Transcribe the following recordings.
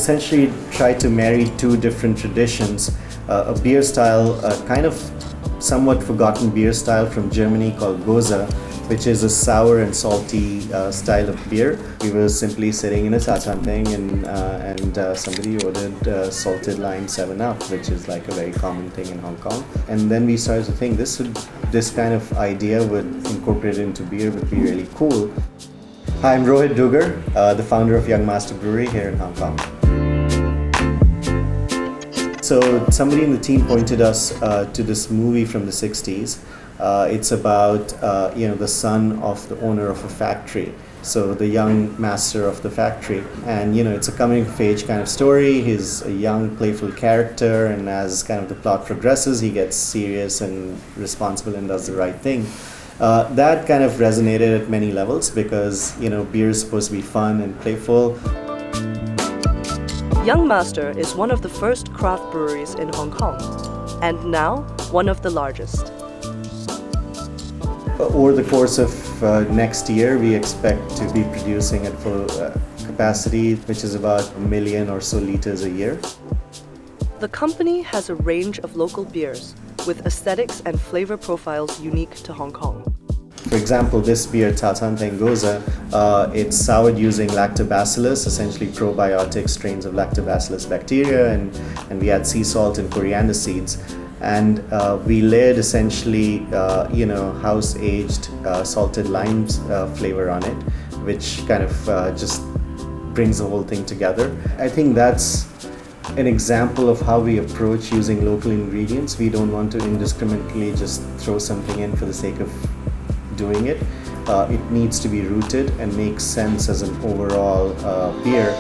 essentially tried to marry two different traditions, a beer style, kind of somewhat forgotten beer style from Germany called Goza, which is a sour and salty style of beer. We were simply sitting in a Tatanteng and somebody ordered salted lime 7-Up, which is like a very common thing in Hong Kong. And then we started to think this kind of idea would incorporate into beer would be really cool. Hi, I'm Rohit Dugar, the founder of Young Master Brewery here in Hong Kong. So somebody in the team pointed us to this movie from the 60s. It's about the son of the owner of a factory, so the young master of the factory, and it's a coming of age kind of story. He's a young playful character, and as kind of the plot progresses, he gets serious and responsible and does the right thing. That kind of resonated at many levels because beer is supposed to be fun and playful. Young Master is one of the first craft breweries in Hong Kong, and now one of the largest. Over the course of next year, we expect to be producing at full capacity, which is about 1 million or so liters a year. The company has a range of local beers with aesthetics and flavor profiles unique to Hong Kong. For example, this beer, Tatanteng Goza, it's soured using lactobacillus, essentially probiotic strains of lactobacillus bacteria, and we add sea salt and coriander seeds. And we layered essentially, house-aged salted lime flavor on it, which kind of just brings the whole thing together. I think that's an example of how we approach using local ingredients. We don't want to indiscriminately just throw something in for the sake of doing it. It needs to be rooted and make sense as an overall beer.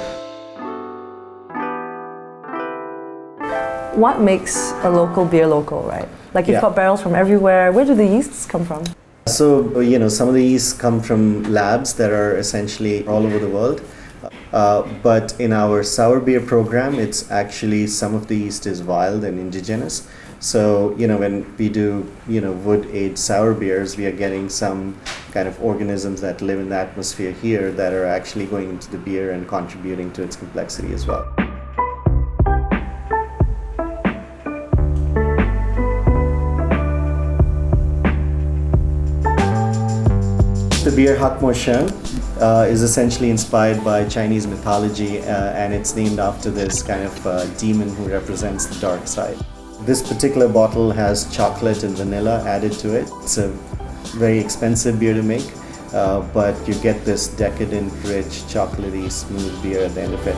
What makes a local beer local, right? Like you've got barrels from everywhere. Where do the yeasts come from? So, some of the yeasts come from labs that are essentially all over the world. But in our sour beer program, it's actually some of the yeast is wild and indigenous. So, when we do, wood-aged sour beers, we are getting some kind of organisms that live in the atmosphere here that are actually going into the beer and contributing to its complexity as well. The beer Hak Mo Sheng is essentially inspired by Chinese mythology, and it's named after this kind of demon who represents the dark side. This particular bottle has chocolate and vanilla added to it. It's a very expensive beer to make, but you get this decadent, rich, chocolatey, smooth beer at the end of it.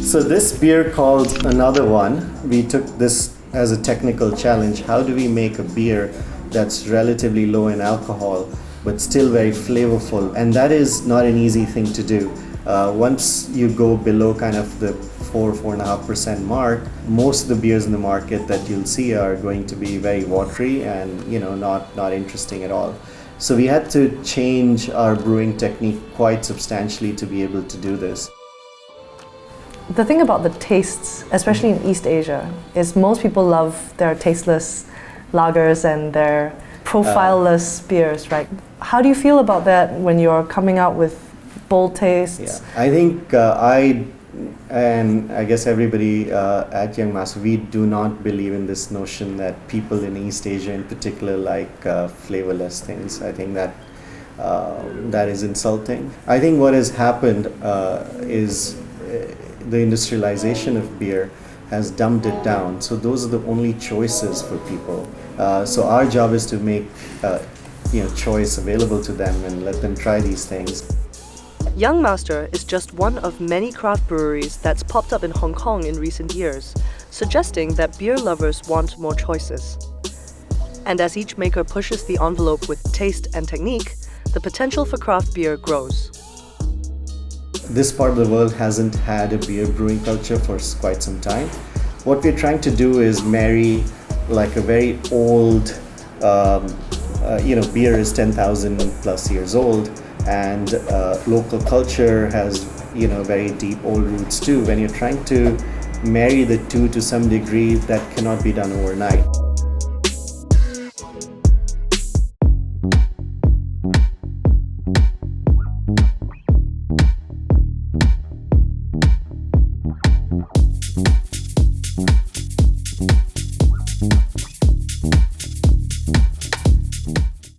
So this beer called Another One, we took this as a technical challenge. How do we make a beer that's relatively low in alcohol but still very flavorful? And that is not an easy thing to do. Once you go below kind of the 4.5% mark, most of the beers in the market that you'll see are going to be very watery and not interesting at all. So we had to change our brewing technique quite substantially to be able to do this. The thing about the tastes, especially in East Asia, is most people love their tasteless lagers and their profileless beers, right? How do you feel about that when you're coming out with bold tastes? Yeah, I think and I guess everybody at Young Master, we do not believe in this notion that people in East Asia in particular like flavorless things. I think that that is insulting. I think what has happened is the industrialization of beer has dumbed it down. So those are the only choices for people. So our job is to make choice available to them and let them try these things. Young Master is just one of many craft breweries that's popped up in Hong Kong in recent years, suggesting that beer lovers want more choices. And as each maker pushes the envelope with taste and technique, the potential for craft beer grows. This part of the world hasn't had a beer brewing culture for quite some time. What we're trying to do is marry like a very old, beer is 10,000 plus years old, and local culture has very deep old roots too. When you're trying to marry the two to some degree, that cannot be done overnight.